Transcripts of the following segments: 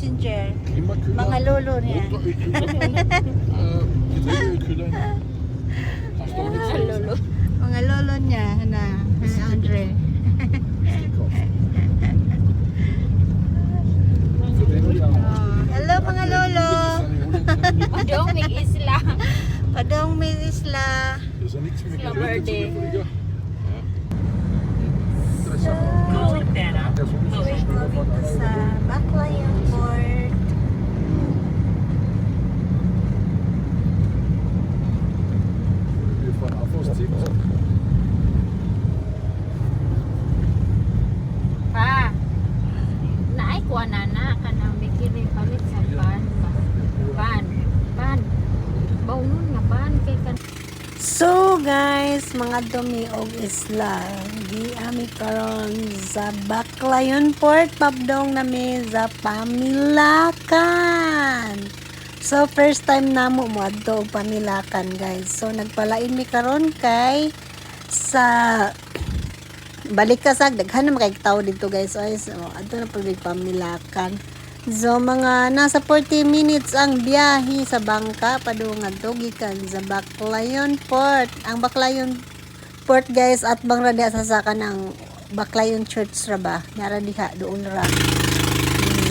messenger. Klimaküller. Mga lolo niya. Küller. Hast du auch nichts zu Lolo. Mga lolo niya na Andre. Für den ja. Hello mga lolo. Padong may isla. Padong may isla. Das ist ja nichts mehr Isla gehört zu Verde. dem Flieger. Ja. Interessant. Ja, so ist es We're schneller going to sa Baclayan Port. Wir fahren auf aus Ziel. Pa. Naay ko na kanang bikiri palit sa pan. Pan. Bawnon nga pan kay kan. So guys, mga dumi og isla, di ami karon sa Baclayan Port, pabdong nami sa Pamilakan. So first time namo mo adto og Pamilakan guys. So nagpalain mi karon kay sa balik kasag daghan na makay tawo dito guys. Ay so adto na pud Pamilakan. So mga nasa 40 minutes ang biyahe sa bangka padung adto gikan sa Baclayan Port. Ang Baclayan Port guys at bang rada sa saka ng Baclayan Church ra ba? Nara diha doon ra.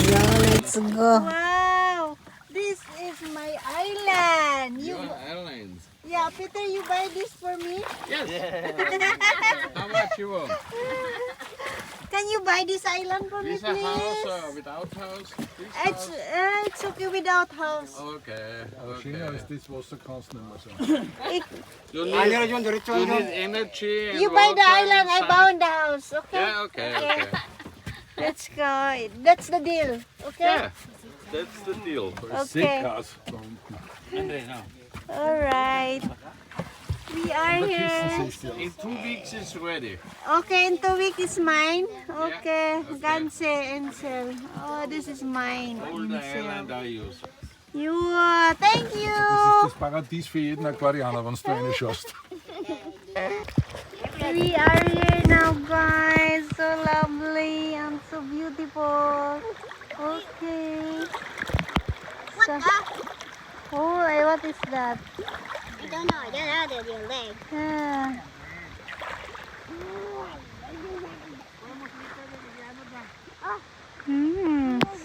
So let's go. Wow! This is my island. Airlines. Yeah, Peter, you buy this for me? Yes. How much you want? Can you buy this island for me, With a house please? or without house? This It's okay without house. Okay. China ist das Wasser kannst du nicht mehr sagen. You need energy and You buy the water island, I and bound the house. Okay? Yeah, okay. Let's go. That's the deal. Okay? Yeah, that's the deal. Okay. Seegas da unten. All right. We are here. In 2 weeks it's ready. Okay, in 2 weeks is mine. Okay. okay. Ganse and sell. Oh, this is mine. All the airline I use. You, thank you. Das ist das Paradies für jeden Aquarianer, wenn du eine schaust. We are here now, guys. So lovely and so beautiful. Okay. So, oh, what is that? I don't know. Get out of your leg. Ah.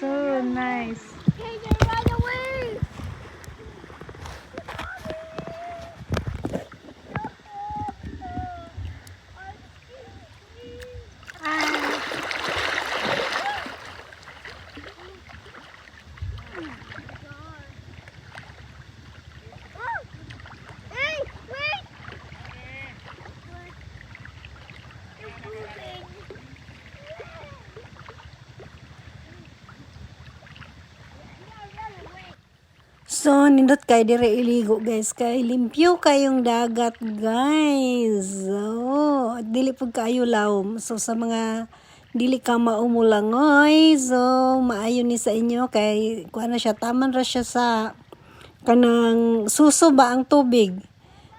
So nice. KJ, right away! Hey, wait! It's moving. So, nindot kay dire iligo guys. Kay limpyo kayong dagat guys. Oh, dili pud kayo lawom. So, sa mga dili ka maumulangoy. So, maayo ni sa inyo. Kay, kuha na siya, taman ra siya sa kanang suso ba ang tubig.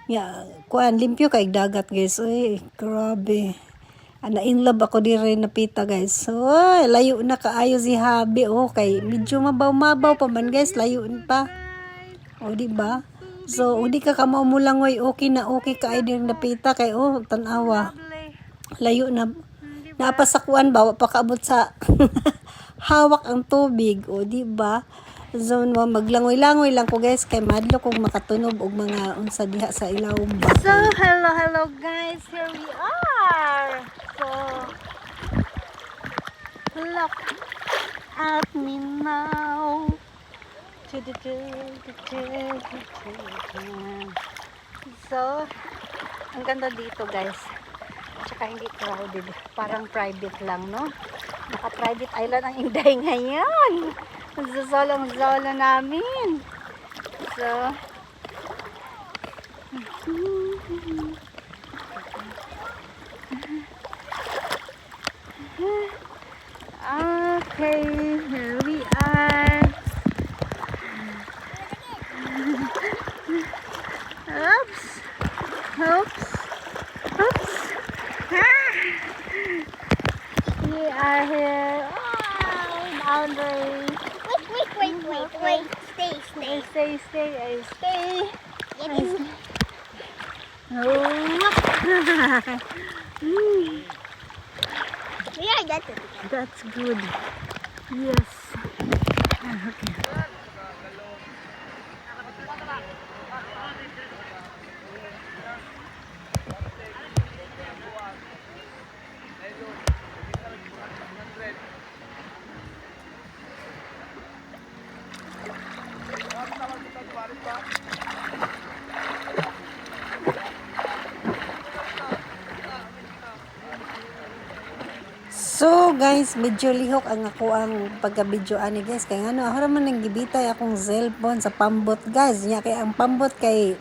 Ya, kuan limpyo kay dagat guys. Ay, grabe. Ana in love ako dire napita guys. So, layo na kaayo si Habi. Oh, kay medyo mabaw-mabaw pa man guys. Layo pa. O, di ba? So, di ka kamaumulangoy, okay na okay ka ay din napita kay tanawa. Layo na. Napasakuan ba pa kaabot sa hawak ang tubig, o di ba? So, maglangoy-langoy lang ko guys kay madlo kung makatunog og mga unsa diha sa ilawom ba. So, hello guys. Here we are. So, look at me now. So, ang ganda dito guys. Tsaka hindi crowded. Parang private lang, no? Naka-private island ang Inday ngayon. Solo namin. So, okay, here we are. Oops. We are here. Oh, boundary. I stay. Get in. Yeah, that's it. That's good. Yes. So guys, medyo lihok ang ako ang pagka-video ani guys. Kaya ano, ako naman nang gibitay akong cellphone sa pambot guys. Nya kay ang pambot kay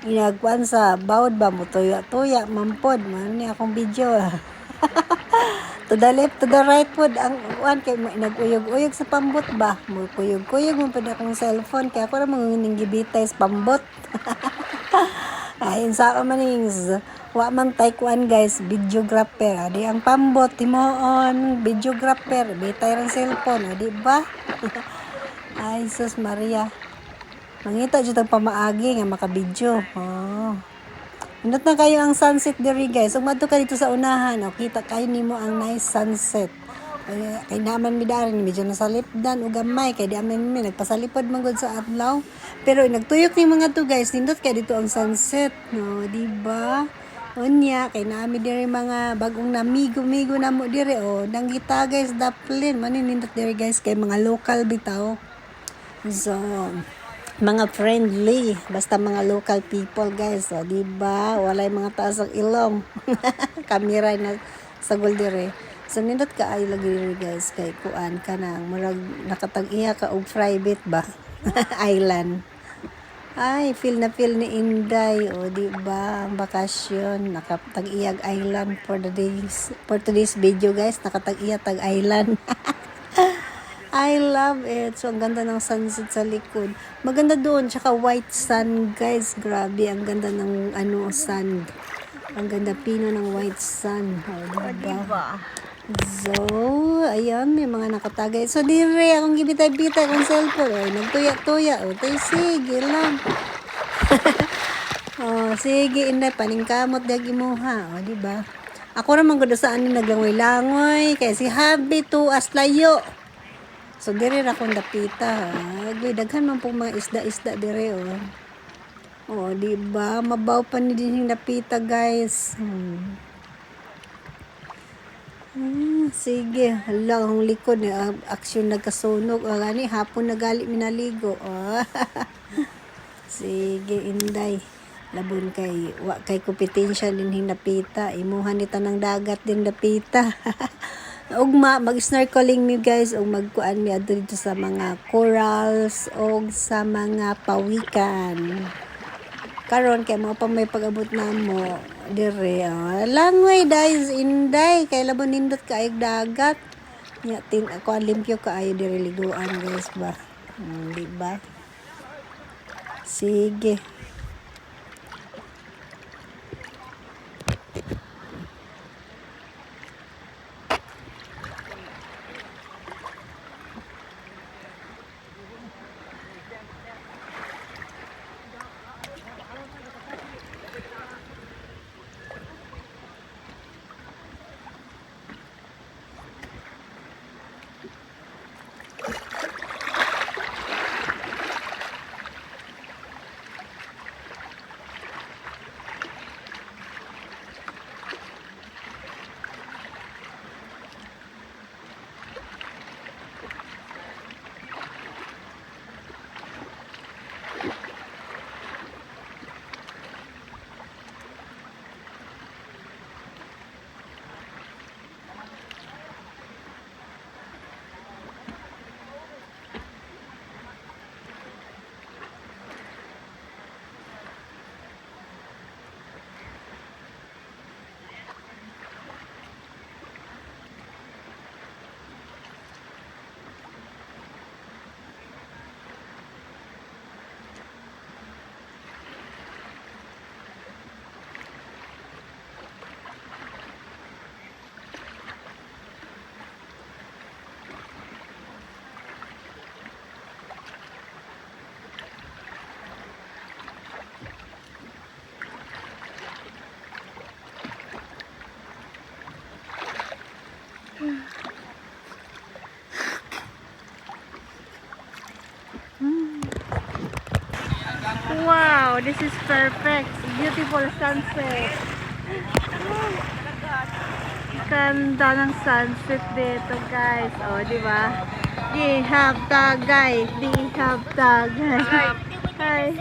inagkuan sa bawod ba mo tuya mampod man ni akong video. To the left, to the right pod ang kuan kay naguyog-uyog sa pambot ba. Mo kuyog-kuyog man pud akong cellphone kaya ako naman nang gibitay sa pambot. Ay, sa maning wa man taekwondo guys, videographer. Adi ang pambot timoon, videographer, bitay rang cellphone, di ba? Ay, sus Maria. Mangita jud ang pamaagi nga makabidyo. Oh. Indot na kayo ang sunset diri guys. Ug madto ka dito sa unahan, oh, kita kayo nimo ang nice sunset. Kay naman mi darin medyo nasalipdan ug gamay kay di aman mi nagpasalipod man gud sa adlaw. Pero nagtuyok ni mga to guys, nindot kay dito ang sunset, no, di ba? Unya kay naami diri mga bagong namigo-migo na mo diri oh. Nanggita guys daplin man nindot diri guys kay mga local bitaw. So mga friendly, basta mga local people guys, oh, di ba? Walay mga taas ang ilong. Kamera na sagol dire. So nindot ka ay lagi diri guys kay kuan ka na murag nakatag-iya ka og private ba? Island. Ay, feel ni Inday, o di ba? Ang bakasyon, nakatag-iyag island for today's video guys, nakatag-iyag tag island. I love it. So ang ganda ng sunset sa likod. Maganda doon, tsaka white sun guys. Grabe, ang ganda ng sun. Ang ganda pino ng white sun. O di ba? So, ayan, may mga nakatagay. So, dire, akong gibitay-bitay kong cellphone. Ay, nagtuya-tuya. O, tayo, sige lang. O, sige, inday, paningkamot, dagi mo, ha. O, diba? Ako naman gud saan ni naglangoy-langoy. Kaya si Habi to, aslayo. So, dire, akong dapita, ha. Daghan man pong mga isda-isda, dire, o. O, diba? Mabaw pa ni din yung dapita, guys. Sige, hala, ang likod na aksyon nagkasunog. Ni hapon nagali minaligo. Oh. Sige, inday. Labon kay kompetensya din hinapita. Imuhan nita ng dagat din napita. Ugma, mag-snorkeling mi guys. O magkuan mi adto dito sa mga corals o sa mga pawikan. Karon kay mo pa may pag-abot na mo dire langoy guys inday kay labon nindot kaayog dagat nya tin ako limpyo kaayo dire liguan guys ba di ba sige Wow, this is perfect. Beautiful sunset. Ganda ng sunset dito, guys. Oh, di ba? Di have tagay. Di have tagay. Hi.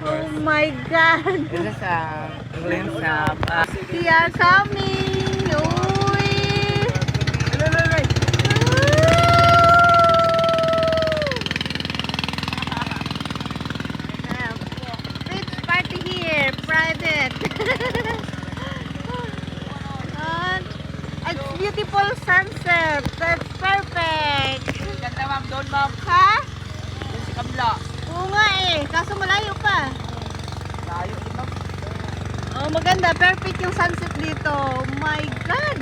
Oh my God. This is a glimpse of We are coming. Uy. Beach party here, private. And it's beautiful sunset. That's perfect. Ganda ma'am, doon ma'am. Ha? Doon si kabila. Oo nga eh, kaso malayo pa. Layo din ma'am. Oh, maganda. Perfect yung sunset dito. Oh my God.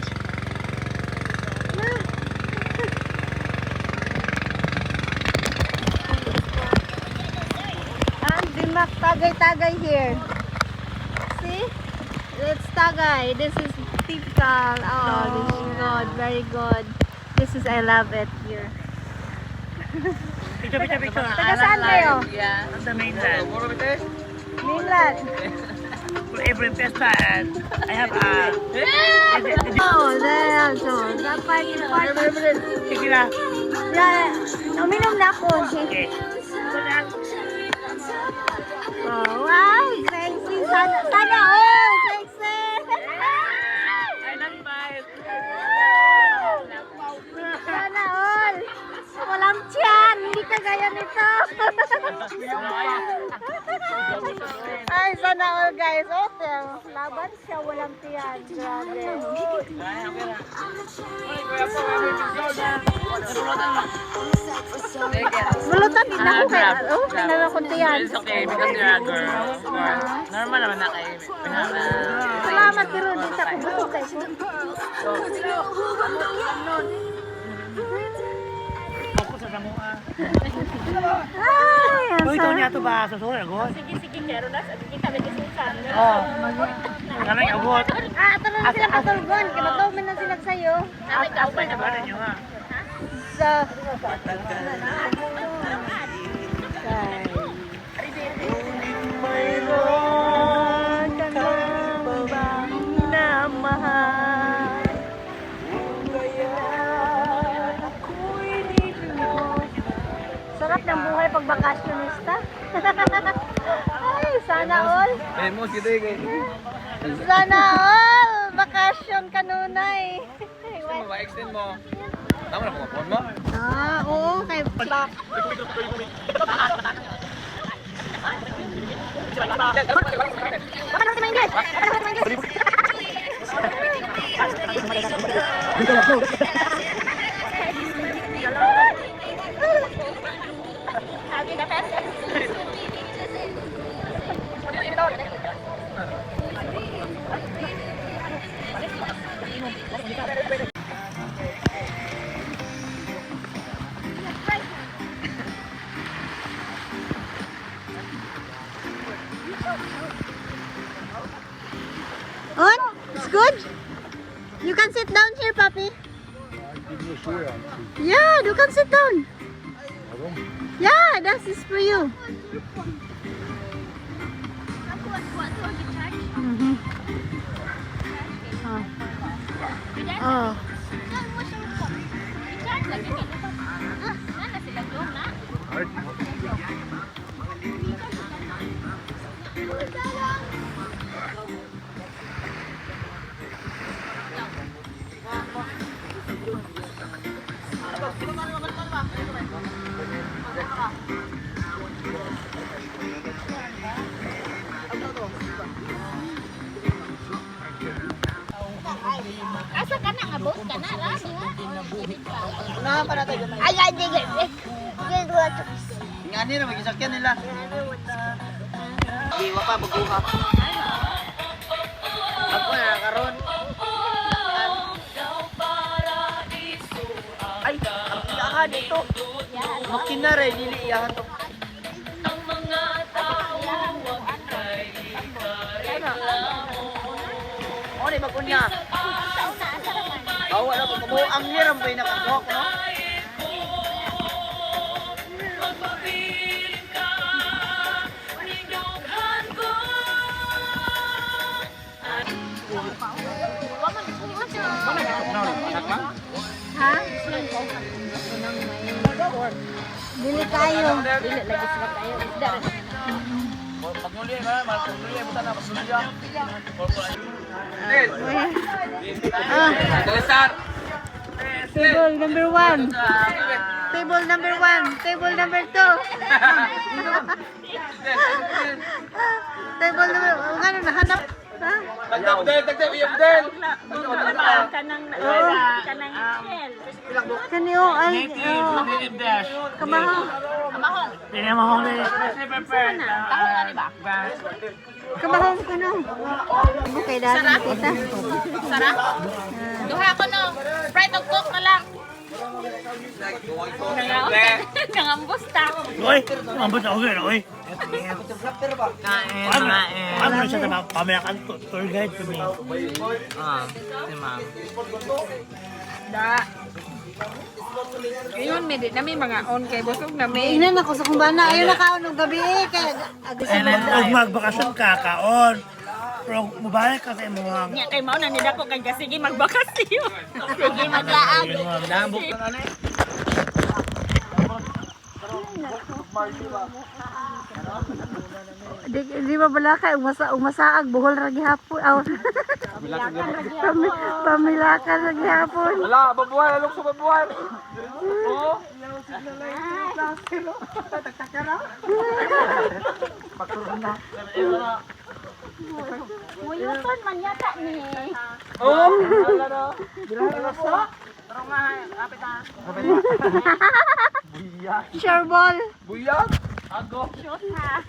And Dimak tagay-tagay here. See? It's tagay. This is typical. Oh, this is good. Very good. This is, I love it here. Picture. Taga saan kayo? Yeah. Sa mainland. Mainland. For every festival, I have a... Oh, there. So, that party. Sige na. Yeah, uminom na ako. Okay. Oh, wow, sexy. Sana all, sexy. I love you, bye. Sana all. Walang tiyan, hindi kagaya nito. Ay, sana all guys. Okay, laban siya, walang tiyan. Grabe. Bulutan din ako kaya. Oh, tingnan ako tiyan. It's okay because you're a girl. Normal naman na kayo. Salamat pero di sa kubusog kayo. Ako sa Samoa. Ay, ang Ito sarap. niya ito ba? Susunod agod? Sige, kero na. Sige, kami disusan. Oo. Kami agod. Ah, ito na sila katulgon. Kinatawin na sila sa'yo. Apa na ba ninyo nga? Sa... Mayroon ka lang bang namahal? Kaya ako'y dito. Sarap ng buhay pag bakasyonista. Ay, sana all. Sana all. Bakasyon kanunay. Ma-extend mo. Tama na kung mo? Ah, oo. Kay Plak. On? It's good? You can sit down here, Papi. Yeah, you can sit down. Yeah, that is for you. Mhm. Oh. Oh. Asa ka na, abot ka na, ra. I got dig it. Good luck. Nga nila, mag-isakyan nila. Diwa pa, magbuha. Ako na, karon. Ay, ang iyahan dito. Makina rin, dili iyahan to. O, di ba kunya? Wala po, ang hiram ba yung nakakuha ko, no? nang may pork. Dili kayo. Dili lagi sila kayo. Isda. Pagmuli ba? Pagmuli buta na pasulya. Kalisar. Table number 1. Table number 1. Table number 2. Table number, ano nahanap? Ha? Tagdab, iya budel. Kanang shell. Kaniyo ay kamahaw. Kamahaw ko no. Okay dahil kita. Sarap. Duha ko no. Fried og cook na lang. Nangambos ta. Oy, mambot ako gano'n, oy. Paano siya na pamayakan tour guide kami? Si ma'am. Da. Ngayon, may mga on kay busog na may. Inan ako sa kumbana. Ayaw na kaon ng gabi eh. Kaya agos And then, pag magbakasyon ka, kaon. Pero mabalik ka sa mga... Nya kay mao na nila ko kay sige magbakasyon. Sige maglaag. Nambok na na Di ba bala kay umasaag buhol ra gihapon. Aw. Pamilakan ra gihapon. Wala, babuhay, alok sa babuhay. Oo. Muyuton man yata ni. Oo. Sure ball. Buyag. Shoot ha.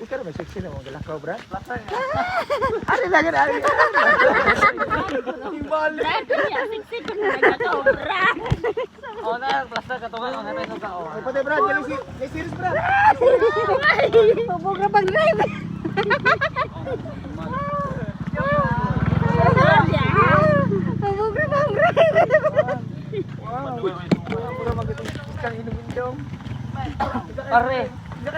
Ikaw na may sexy na mga galakaw, Brad. Brad, niya siksi ko na nagkakobra. Oo na, plasta ka tungan ang natin ng kao. Pati, Brad, galing may series, Brad. Pabog na pag-drive. Pabog na pag-drive. Pura mag-itikang inum-indum. Pare. Go.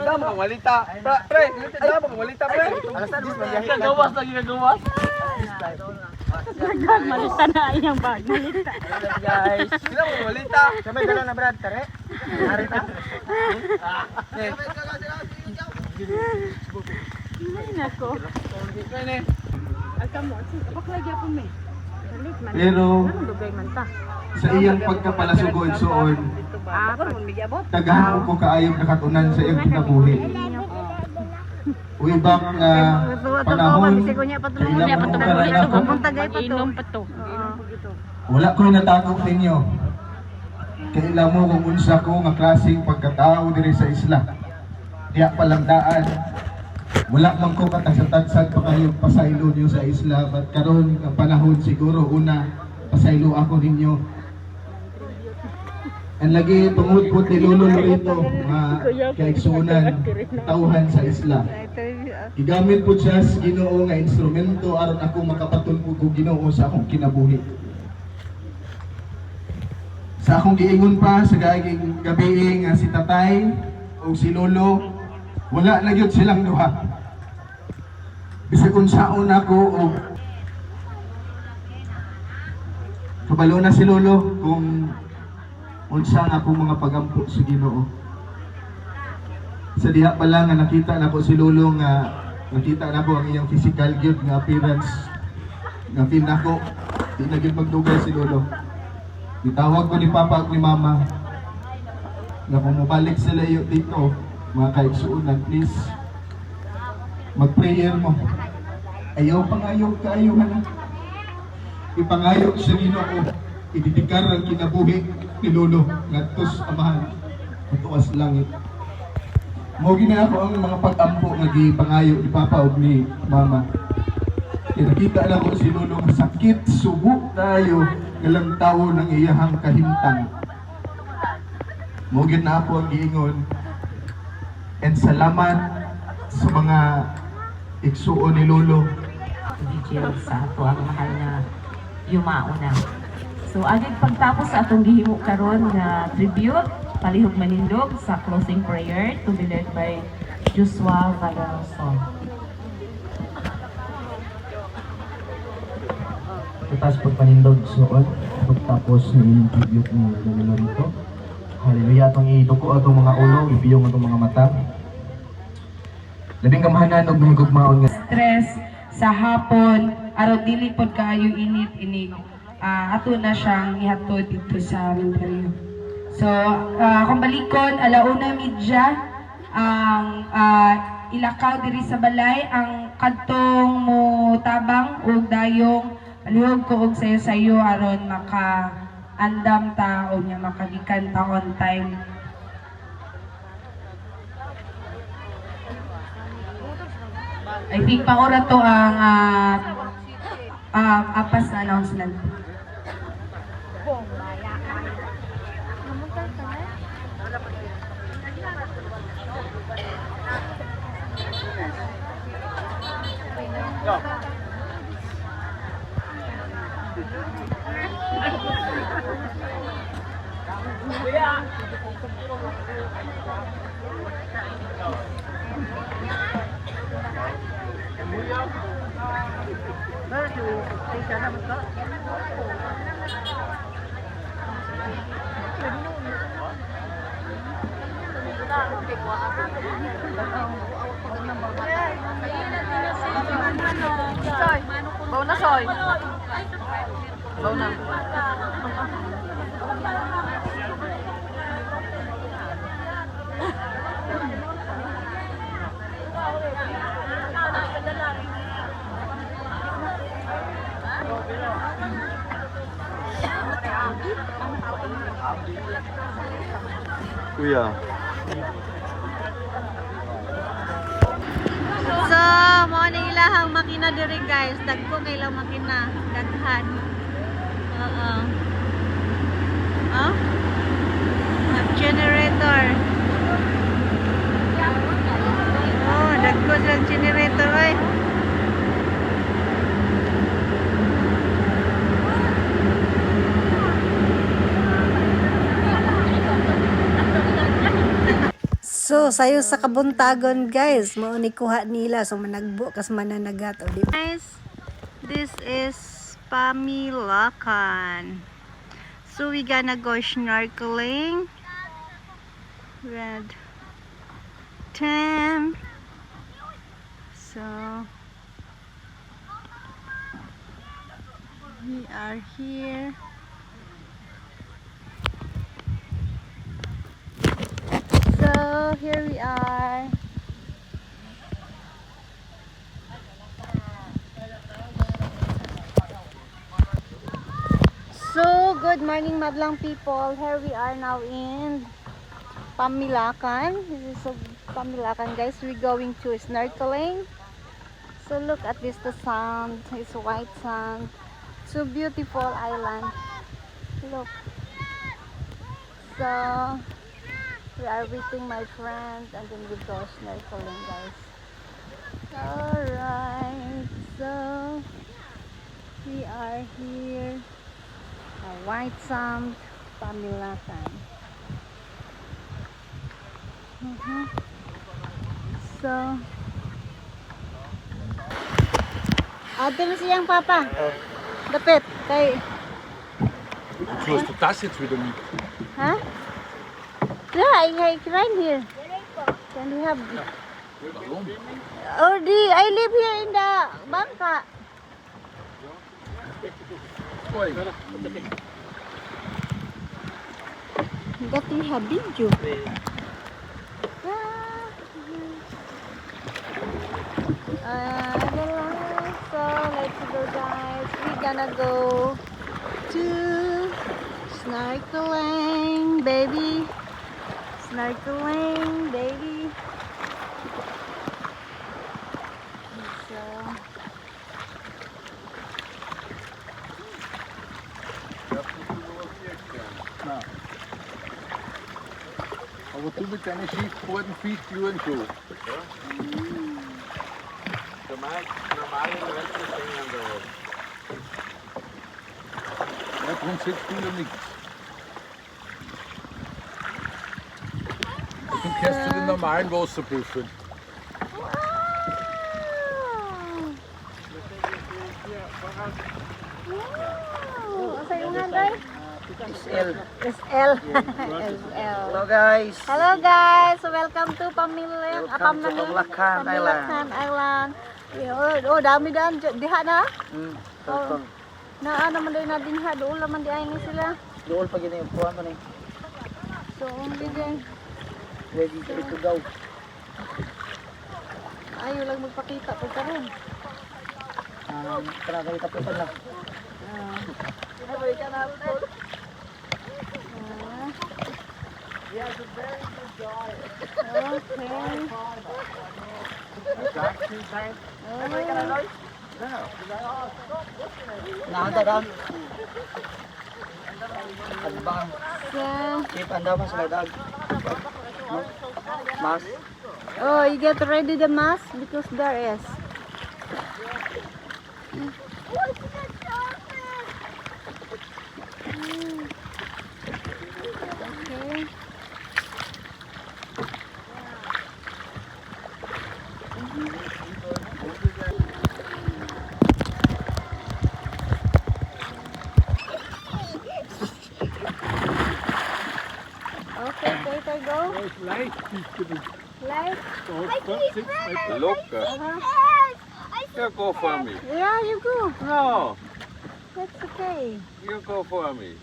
Daw mga walita. Pre, daw mga walita, pre. Alas 10 magyahin. Gawas lagi gawas. Malita na iyang bag. Malita. Guys. Sila mga walita. Samay dala na, Brad, tare. Narita. Ay nako. Pero sa iyang pagkapalasugod suon, tagahan ko kaayong nakatunan sa iyang kinabuhi. Uibang panahon, kailan mo karana ko, Inom pa to. wala ko'y natakot ninyo. Kailan mo kung unsa ko nga klaseng pagkatao diri sa isla. Diya palang daan. Wala man ko katagsa-tagsag pa kayong pasaylo niyo sa isla, but karon ang panahon siguro una pasaylo ako ninyo. And lagi tungod po ni Lolo Lorito nga kaigsunan tauhan sa isla. Gigamit po siya sa Ginoo nga instrumento aron ako makapatulog ko Ginoo sa akong kinabuhi. Sa akong giingon pa sa gabi nga si Tatay o si Lolo, wala na gyud silang duha. Bisag unsaon ako o kabalo na si Lolo kung unsa nga akong mga pagampo sa Ginoo. Sa diha pa lang nga nakita na ko si Lolo nga nakita na ko ang iyang physical gyud nga appearance nga feel nako di na gyud magdugay si Lolo. Ditawag ko ni Papa at ni Mama na kung mabalik sila iyo dito mga kaigsuunan, please mag-prayer mo. Ayaw pangayo kaayuhan na. Ipangayo sa Ginoo, ididikar ang kinabuhi ni Lolo ngadtos amahan tuwas langit. Mao gina ako ang mga pag-ampo nga gipangayo ni Papa ug ni Mama. Kaya nakita na ko si Lolo nga sakit, subok tayo ilang taon ng iyahang kahimtang. Mao gid na ako ang giingon. And salamat sa mga igsuon ni Lolo. Sa ato ang mahal na yumao na. So agad pagtapos sa atong gihimo karon nga tribute, palihog manindog sa closing prayer to be led by Joshua Valoroso. Tatas pagpanindog suot, pagtapos ng tribute ni Lolo rito. Hallelujah, atong ituko atong mga ulo, ipiyong atong mga mata. Labing kamahanan og mahigugmaon nga Stress sa hapon, aron dili pod kaayo init inig. Ato na siyang ihatod dito sa Mindanao. So, kung balikon, alauna midya, ang ilakaw diri sa balay, ang kadtong mo tabang o dayong palihog ko og sayo-sayo aron maka-andam ta o niya makagikan ta on time. I think paora to ang apas na announcement. Bau na soy. Bau na. Kuya. So, mo ni ilahang makina diri guys. Dagko kay ilang makina, daghan. Oo. Oh? Generator. Oh, dagko silang generator oy. So, sayo sa kabuntagon guys, mao ni kuha nila so managbo kas mananagat o di. Guys, this is Pamilacan. So we gonna go snorkeling. Red Tim. So we are here. So here we are. So good morning madlang people. Here we are now in Pamilacan. This is Pamilacan guys. We're going to snorkeling. So look at this, the sand. It's white sand. So beautiful island. Look. So we are waiting my friends and then we go snorkeling guys. Alright, so we are here at White Sand, Pamilacan. So ate mo siyang papa. Dapit kay Close to touch it with the meat. huh? Yeah, it's right here. Can we have? Oh, I live here in the bangka. Got to have video. So let's go, guys. We're gonna go to snorkeling, baby. Snorkeling, baby. So, Aber du mit deinen Schiffbooten viel Touren schon. Normale Leute stehen an der Grundsätzlich nichts. Du gehörst zu den normalen Wasserbüffeln. Asa yung nanday? SL. SL. SL. Hello guys. Hello guys, welcome to Pamilya. Welcome to Pamlakan Island. Island. Oh, dami dan diha na. Welcome. Naa naman din na dinha, doon naman di ay ni sila. Doon pag yun yung puwan man eh. So, hindi din. Ready to go. Ayaw lang magpakita pag karon. Tara kayo tapusan lang. Ay, balik ka na. Nahanda down. Adbang. Keep anda mas ladag. Mas. Oh, you get ready the mask because there is. Okay. Okay, later go. Light. Look, you go for me. Yeah, you go. No, That's okay. you go for me.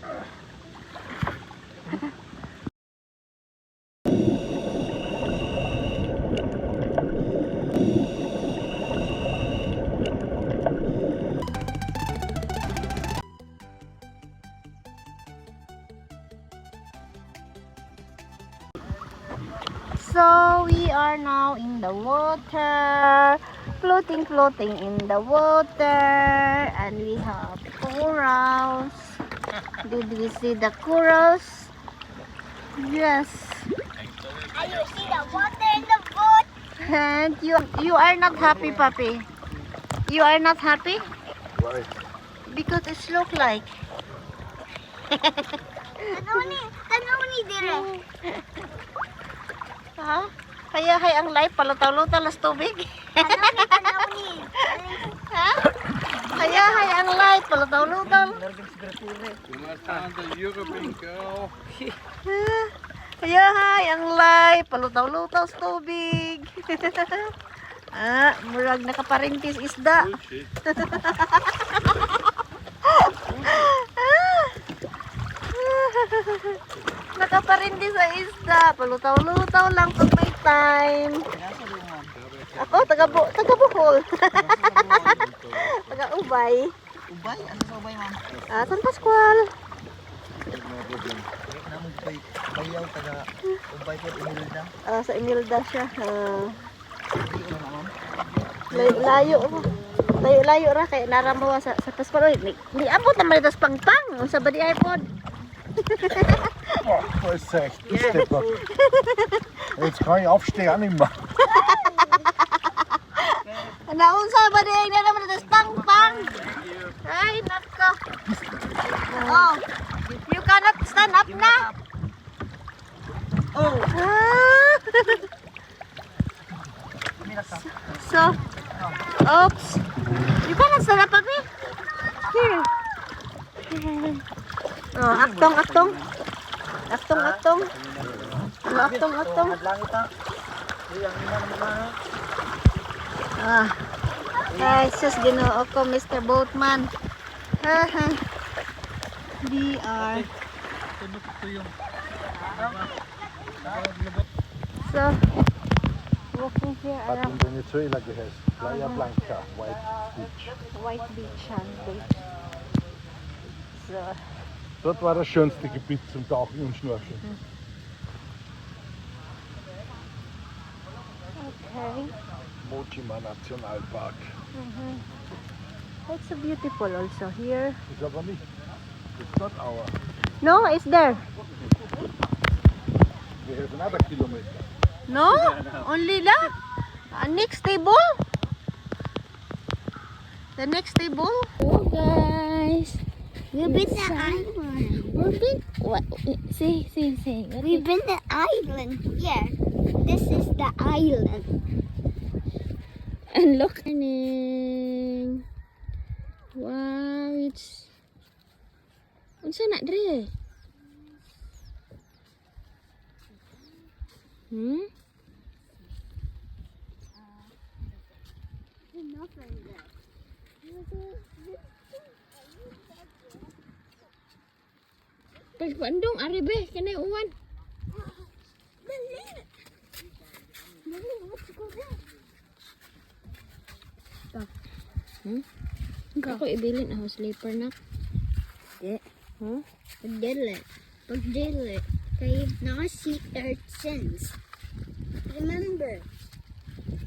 So we are now in the water, floating in the water, and we have corals. Did we see the corals? Yes. And you see the water in the boat. And you are not happy, puppy. You are not happy Why? because it look like. Tanuni dire. Ha? Kaya hay ang life palutaw-lutaw las tubig. Tanuni. Ha? Kaya hay ang life palutaw-lutaw. You must find the European girl. Kaya hay ang life palutaw-lutaw sa tubig. Murag nakaparintis isda. Bullshit. Nakaparintis sa isda. Palutaw-lutaw lang pag may time. Ako, taga-Bohol. Taga-Ubay. Ubay? Ano sa ubay ma'am? San Pascual. Namugpay. Bayaw taga ubay ko Imelda. Sa Imelda siya. Hindi ko na ma'am. Layo. Layo ra kay naramawa sa Pascual. Ni abot naman ito sa pangpang. Sa badi iPod. Oh, was echt, das ist der. Jetzt kann ich aufstehen auch nicht mehr. Naunsa ba di na naman ito sa pangpang? Ay, nako. Oh, you cannot stand up na. Oh! So, oops. You cannot stand up, puppy. Here. Oh, aktong. Aktong. Langit ha. Yang ina naman Ay, sus, ginoo ko, Mr. Boatman. DR. So, walking here Hat around in Venezuela geheißen. Playa Blanca, White Beach. White Beach and Beach. So, Dort war das schönste Gebiet zum Tauchen und Schnorcheln. okay. Mojima Nationalpark. It's so beautiful also here. Ist aber nicht. It's not our. No, it's there. We have another kilometer. No? Only that? Next table? The next table? Oh guys, We've been to island. We've been, what, say. We've been to island. Yeah. This is the island. And look. Morning. Wow, it's... Unsa na dre? Hmm? Pag Bandung, aribe, kanay uwan. Hmm? Ako ibilin ako sleeper na. Huh? Pagdili. Kay naka-sea urchins. Remember,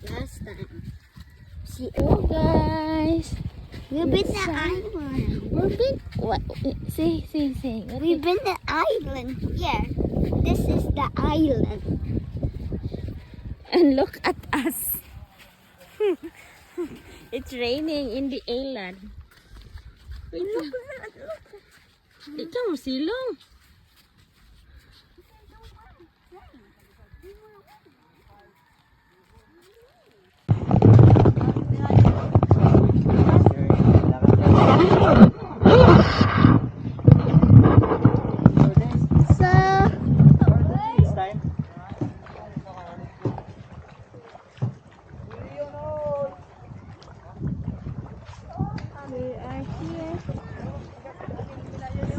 last time. Oh guys, We've been to island. we've been, what, say. We've been to island. Yeah. This is the island. And look at us. It's raining in the island. Look. Ikaw mo silong.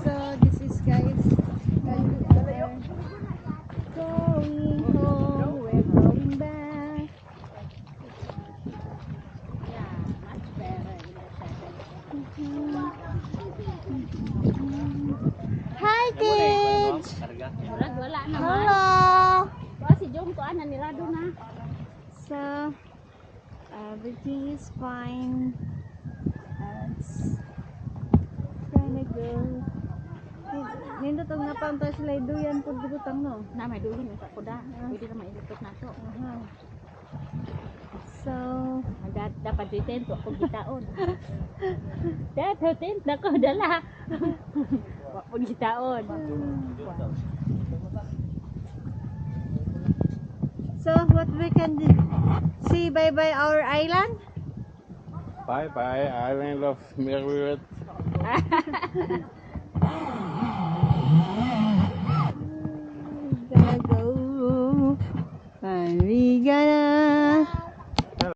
So this is guys, going home, we're going back. Hi kids! Wala naman. Hello! Si Jom ko ana nirado na. So everything is fine. It's kinda good. Nindot ang napantay sila duyan po dibutang no. Na may duyan sa kuda. Pwede na mailutot na to. So, dapat dito ako gitaon. Dapat ako dala. Wa po gitaon. So, what we can do? See bye-bye our island? Bye bye, island of Merriweather.